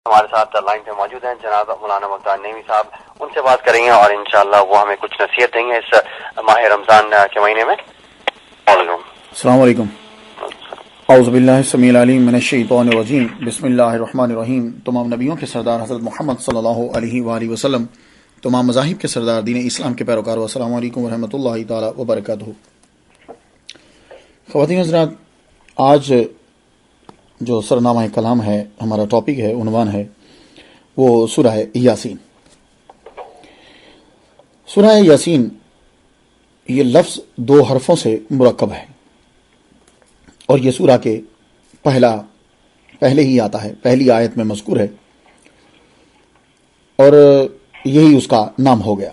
ہمارے ساتھ لائن پہ موجود ہیں جناب مولانا مختار نعیمی صاحب، ان سے بات کریں گے اور انشاءاللہ وہ ہمیں کچھ نصیحت دیں گے اس ماہ رمضان کے مہینے میں۔ السلام علیکم۔ اعوذ باللہ السمیع العلیم من الشیطان الرجیم، بسم اللہ الرحمن الرحیم۔ تمام نبیوں کے سردار حضرت محمد صلی اللہ علیہ وآلہ وسلم، تمام مذاہب کے سردار دین اسلام کے پیروکار، السلام علیکم ورحمۃ اللہ تعالی وبرکاتہ۔ خواتین حضرات، آج جو سرنامہ کلام ہے، ہمارا ٹاپک ہے، عنوان ہے، وہ سورہ یاسین۔ سورہ یاسین یہ لفظ 2 حرفوں سے مرکب ہے، اور یہ سورہ کے پہلے ہی آتا ہے، پہلی آیت میں مذکور ہے، اور یہی اس کا نام ہو گیا۔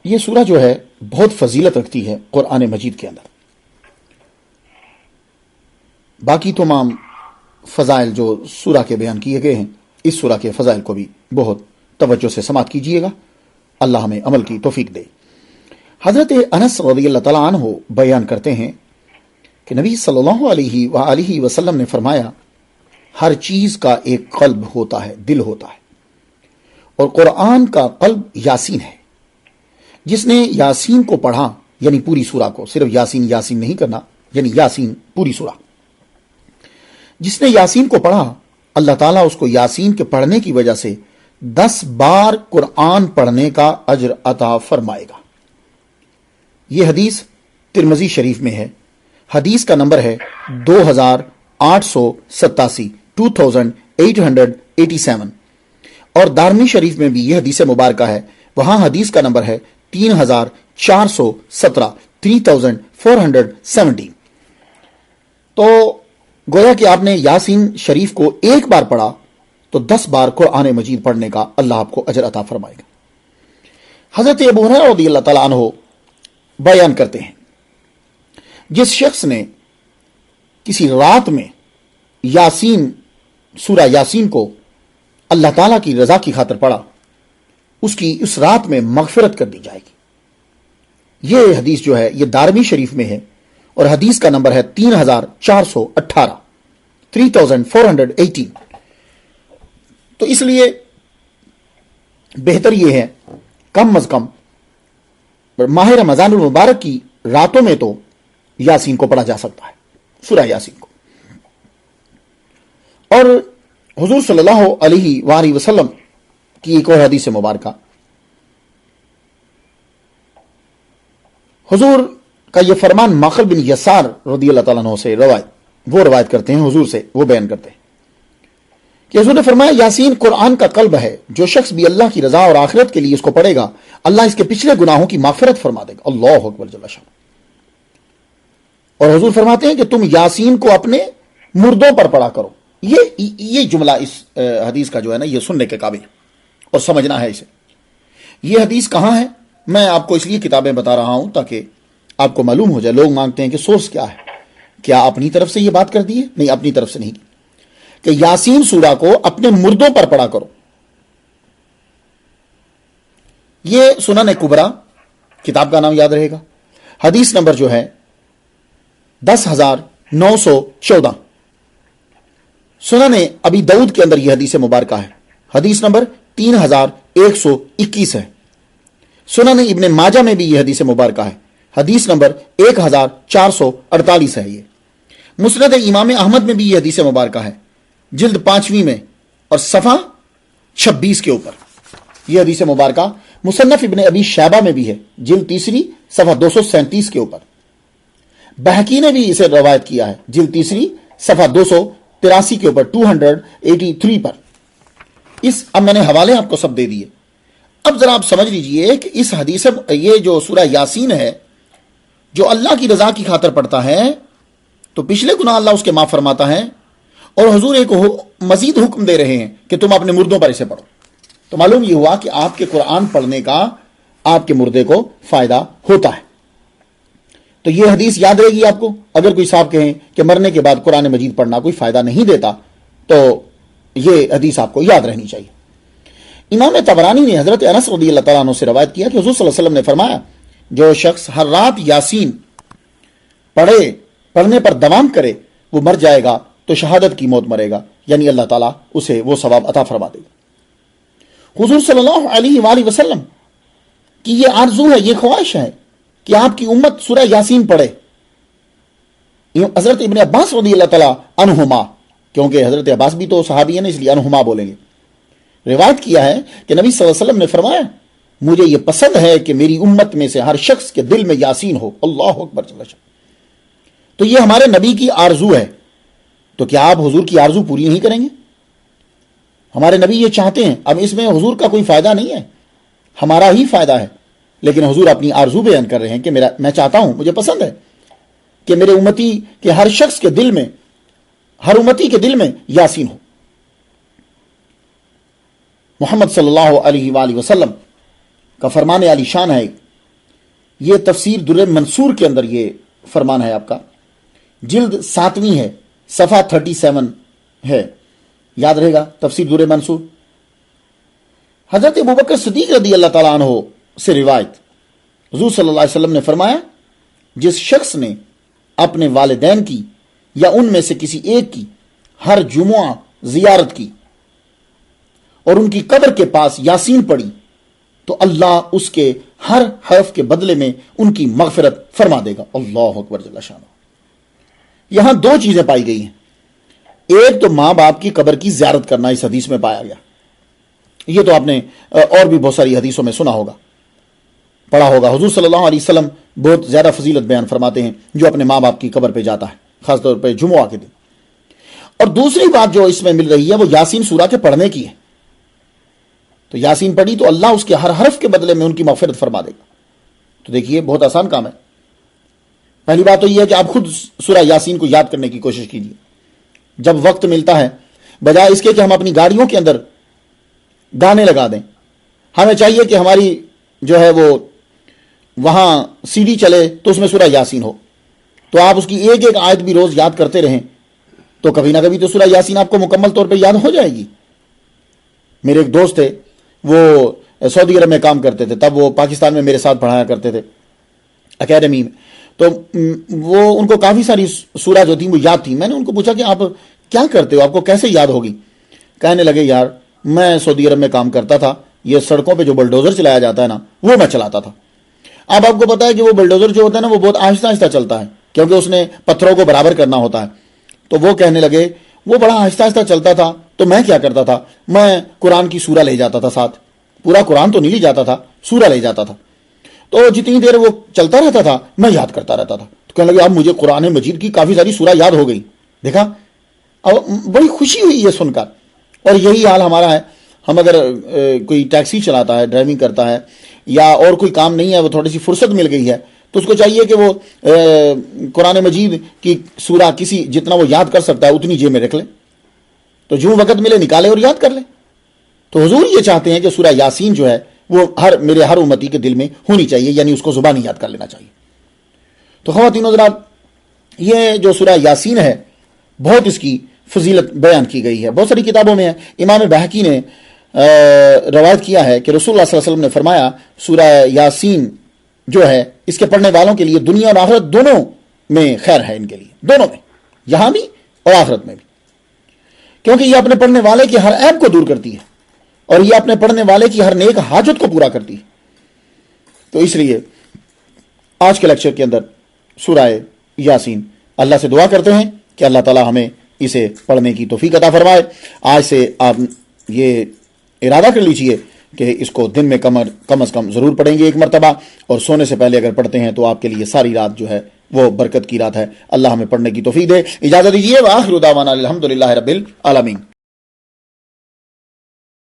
یہ سورہ جو ہے بہت فضیلت رکھتی ہے قرآن مجید کے اندر۔ باقی تمام فضائل جو سورہ کے بیان کیے گئے ہیں، اس سورہ کے فضائل کو بھی بہت توجہ سے سماعت کیجیے گا، اللہ ہمیں عمل کی توفیق دے۔ حضرت انس رضی اللہ تعالیٰ عنہ بیان کرتے ہیں کہ نبی صلی اللہ علیہ وآلہ وسلم نے فرمایا، ہر چیز کا ایک قلب ہوتا ہے، دل ہوتا ہے، اور قرآن کا قلب یاسین ہے۔ جس نے یاسین کو پڑھا، یعنی پوری سورہ کو، صرف یاسین یاسین نہیں کرنا، یعنی یاسین پوری سورہ، جس نے یاسین کو پڑھا، اللہ تعالیٰ اس کو یاسین کے پڑھنے کی وجہ سے 10 بار قرآن پڑھنے کا اجر عطا فرمائے گا۔ یہ حدیث ترمذی شریف میں ہے، حدیث کا نمبر ہے 2887 2887، اور دارمی شریف میں بھی یہ حدیث مبارکہ ہے، وہاں حدیث کا نمبر ہے 3417 3417۔ تو گویا کہ آپ نے یاسین شریف کو ایک بار پڑھا تو 10 بار قرآن مجید پڑھنے کا اللہ آپ کو اجر عطا فرمائے گا۔ حضرت ابو ہریرہ رضی اللہ تعالیٰ عنہ بیان کرتے ہیں، جس شخص نے کسی رات میں سورہ یاسین کو اللہ تعالیٰ کی رضا کی خاطر پڑھا، اس کی اس رات میں مغفرت کر دی جائے گی۔ یہ حدیث جو ہے یہ دارمی شریف میں ہے، اور حدیث کا نمبر ہے 3418 3418۔ تو اس لیے بہتر یہ ہے، کم از کم ماہ رمضان المبارک کی راتوں میں تو یاسین کو پڑھا جا سکتا ہے، سورہ یاسین کو۔ اور حضور صلی اللہ علیہ وآلہ وسلم کی ایک اور حدیث مبارکہ، حضور کا یہ فرمان ماخل بن یسار رضی اللہ تعالیٰ عنہ سے روایت کرتے ہیں، حضور سے وہ بیان کرتے ہیں کہ حضور نے فرمایا، یاسین قرآن کا قلب ہے، جو شخص بھی اللہ کی رضا اور آخرت کے لیے اس کو پڑھے گا، اللہ اس کے پچھلے گناہوں کی مغفرت فرما دے گا۔ اللہ اکبر جل شان۔ اور حضور فرماتے ہیں کہ تم یاسین کو اپنے مردوں پر پڑھا کرو۔ یہ جملہ اس حدیث کا جو ہے نا، یہ سننے کے قابل اور سمجھنا ہے اسے۔ یہ حدیث کہاں ہے؟ میں آپ کو اس لیے کتابیں بتا رہا ہوں تاکہ آپ کو معلوم ہو جائے۔ لوگ مانگتے ہیں کہ سورس کیا ہے، کیا اپنی طرف سے یہ بات کر دی ہے؟ نہیں، اپنی طرف سے نہیں، کہ یاسین سورہ کو اپنے مردوں پر پڑھا کرو۔ یہ سنن کبریٰ کتاب کا نام یاد رہے گا، حدیث نمبر جو ہے 10914۔ سنن ابی داؤد کے اندر یہ حدیث مبارکہ ہے، حدیث نمبر 3121 ہے۔ سنن ابن ماجہ میں بھی یہ حدیث مبارکہ ہے، حدیث نمبر 1448 ہے۔ یہ مسند امام احمد میں بھی یہ حدیث مبارکہ ہے، جلد 5ویں میں اور صفحہ 26 کے اوپر یہ حدیث مبارکہ۔ مصنف ابن ابی شیبہ میں بھی ہے، جلد 3 صفحہ 237 کے اوپر۔ بہقی نے بھی اسے روایت کیا ہے، جلد 3 صفحہ 283 کے اوپر، 283 پر۔ اب میں نے حوالے آپ کو سب دے دیے۔ اب ذرا آپ سمجھ لیجئے کہ اس حدیث، یہ جو سورہ یاسین ہے، جو اللہ کی رضا کی خاطر پڑھتا ہے تو پچھلے گناہ اللہ اس کے معاف فرماتا ہے، اور حضور ایک مزید حکم دے رہے ہیں کہ تم اپنے مردوں پر اسے پڑھو۔ تو معلوم یہ ہوا کہ آپ کے قرآن پڑھنے کا آپ کے مردے کو فائدہ ہوتا ہے۔ تو یہ حدیث یاد رہے گی آپ کو۔ اگر کوئی صاحب کہیں کہ مرنے کے بعد قرآن مجید پڑھنا کوئی فائدہ نہیں دیتا، تو یہ حدیث آپ کو یاد رہنی چاہیے۔ امام طبرانی نے حضرت انس رضی اللہ تعالیٰ عنہ سے روایت کیا کہ حضور صلی اللہ علیہ وسلم نے فرمایا، جو شخص ہر رات یاسین پڑھنے پر دوام کرے، وہ مر جائے گا تو شہادت کی موت مرے گا، یعنی اللہ تعالیٰ اسے وہ ثواب عطا فرما دے گا۔ حضور صلی اللہ علیہ وآلہ وسلم کی یہ آرزو ہے، یہ خواہش ہے کہ آپ کی امت سورہ یاسین پڑھے۔ حضرت ابن عباس رضی اللہ تعالیٰ عنہما، کیونکہ حضرت عباس بھی تو صحابی ہیں نا، اس لیے عنہما بولیں گے، روایت کیا ہے کہ نبی صلی اللہ علیہ وسلم نے فرمایا مجھے یہ پسند ہے کہ میری امت میں سے ہر شخص کے دل میں یاسین ہو۔ اللہ اکبر جل شانہ۔ تو یہ ہمارے نبی کی آرزو ہے، تو کیا آپ حضور کی آرزو پوری نہیں کریں گے؟ ہمارے نبی یہ چاہتے ہیں، اب اس میں حضور کا کوئی فائدہ نہیں ہے، ہمارا ہی فائدہ ہے، لیکن حضور اپنی آرزو بیان کر رہے ہیں کہ میں چاہتا ہوں، مجھے پسند ہے کہ میرے امتی کے ہر شخص کے دل میں، ہر امتی کے دل میں یاسین ہو۔ محمد صلی اللہ علیہ وآلہ وسلم کا فرمان علی شان ہے، یہ تفسیر در منصور کے اندر یہ فرمان ہے آپ کا، جلد 7ویں ہے، صفحہ 37 ہے، یاد رہے گا تفسیر در منصور۔ حضرت ابوبکر صدیق رضی اللہ تعالیٰ عنہ سے روایت، حضور صلی اللہ علیہ وسلم نے فرمایا جس شخص نے اپنے والدین کی یا ان میں سے کسی ایک کی ہر جمعہ زیارت کی اور ان کی قبر کے پاس یاسین پڑھی تو اللہ اس کے ہر حرف کے بدلے میں ان کی مغفرت فرما دے گا۔ اللہ اکبر جل شانہ۔ یہاں دو چیزیں پائی گئی ہیں، ایک تو ماں باپ کی قبر کی زیارت کرنا اس حدیث میں پایا گیا، یہ تو آپ نے اور بھی بہت ساری حدیثوں میں سنا ہوگا، پڑھا ہوگا۔ حضور صلی اللہ علیہ وسلم بہت زیادہ فضیلت بیان فرماتے ہیں جو اپنے ماں باپ کی قبر پہ جاتا ہے، خاص طور پہ جمعہ کے دن۔ اور دوسری بات جو اس میں مل رہی ہے وہ یاسین سورہ کے پڑھنے کی ہے، تو یاسین پڑھی تو اللہ اس کے ہر حرف کے بدلے میں ان کی مغفرت فرما دے گا۔ تو دیکھیے بہت آسان کام ہے۔ پہلی بات تو یہ ہے کہ آپ خود سورہ یاسین کو یاد کرنے کی کوشش کیجیے جب وقت ملتا ہے، بجائے اس کے کہ ہم اپنی گاڑیوں کے اندر گانے لگا دیں۔ ہمیں چاہیے کہ ہماری جو ہے وہ وہاں سی ڈی چلے تو اس میں سورہ یاسین ہو، تو آپ اس کی ایک ایک آیت بھی روز یاد کرتے رہیں تو کبھی نہ کبھی تو سورہ یاسین آپ کو مکمل طور پہ یاد ہو جائے گی۔ میرے ایک دوست تھے، وہ سعودی عرب میں کام کرتے تھے، تب وہ پاکستان میں میرے ساتھ پڑھایا کرتے تھے اکیڈمی میں، تو وہ ان کو کافی ساری سورہ جو تھی وہ یاد تھی۔ میں نے ان کو پوچھا کہ آپ کیا کرتے ہو، آپ کو کیسے یاد ہوگی؟ کہنے لگے یار میں سعودی عرب میں کام کرتا تھا، یہ سڑکوں پہ جو بلڈوزر چلایا جاتا ہے نا وہ میں چلاتا تھا۔ اب آپ کو پتا ہے کہ وہ بلڈوزر جو ہوتا ہے نا وہ بہت آہستہ آہستہ چلتا ہے کیونکہ اس نے پتھروں کو برابر کرنا ہوتا ہے، تو وہ کہنے لگے وہ بڑا آہستہ آہستہ چلتا تھا، تو میں کیا کرتا تھا، میں قرآن کی سورہ لے جاتا تھا ساتھ، پورا قرآن تو نہیں لے جاتا تھا، سورہ لے جاتا تھا، تو جتنی دیر وہ چلتا رہتا تھا میں یاد کرتا رہتا تھا۔ تو کہنے لگے اب مجھے قرآن مجید کی کافی ساری سورہ یاد ہو گئی۔ دیکھا، اب بڑی خوشی ہوئی یہ سن کر۔ اور یہی حال ہمارا ہے، ہم اگر کوئی ٹیکسی چلاتا ہے، ڈرائیونگ کرتا ہے، یا اور کوئی کام نہیں ہے، وہ تھوڑی سی فرصت مل گئی ہے، تو اس کو چاہیے کہ وہ قرآن مجید کی سورہ کسی جتنا وہ یاد کر سکتا ہے اتنی جیب میں رکھ لے، تو جو وقت ملے نکالے اور یاد کر لے۔ تو حضور یہ چاہتے ہیں کہ سورہ یاسین جو ہے وہ میرے ہر امتی کے دل میں ہونی چاہیے، یعنی اس کو زبانی یاد کر لینا چاہیے۔ تو خواتین و حضرات، یہ جو سورہ یاسین ہے بہت اس کی فضیلت بیان کی گئی ہے، بہت ساری کتابوں میں ہے۔ امام بہقی نے روایت کیا ہے کہ رسول اللہ صلی اللہ علیہ وسلم نے فرمایا سورہ یاسین جو ہے اس کے پڑھنے والوں کے لیے دنیا اور آخرت دونوں میں خیر ہے، ان کے لیے دونوں میں، یہاں بھی اور آخرت میں بھی، کیونکہ یہ اپنے پڑھنے والے کی ہر عیب کو دور کرتی ہے اور یہ اپنے پڑھنے والے کی ہر نیک حاجت کو پورا کرتی ہے۔ تو اس لیے آج کے لیکچر کے اندر سورہ یاسین اللہ سے دعا کرتے ہیں کہ اللہ تعالی ہمیں اسے پڑھنے کی توفیق عطا فرمائے۔ آج سے آپ یہ ارادہ کر لیجئے کہ اس کو دن میں کم از کم ضرور پڑھیں گے ایک مرتبہ، اور سونے سے پہلے اگر پڑھتے ہیں تو آپ کے لیے ساری رات جو ہے وہ برکت کی رات ہے۔ اللہ ہمیں پڑھنے کی توفیق دے۔ اجازت دیجیے، وآخر دعوانا الحمدللہ رب العالمین۔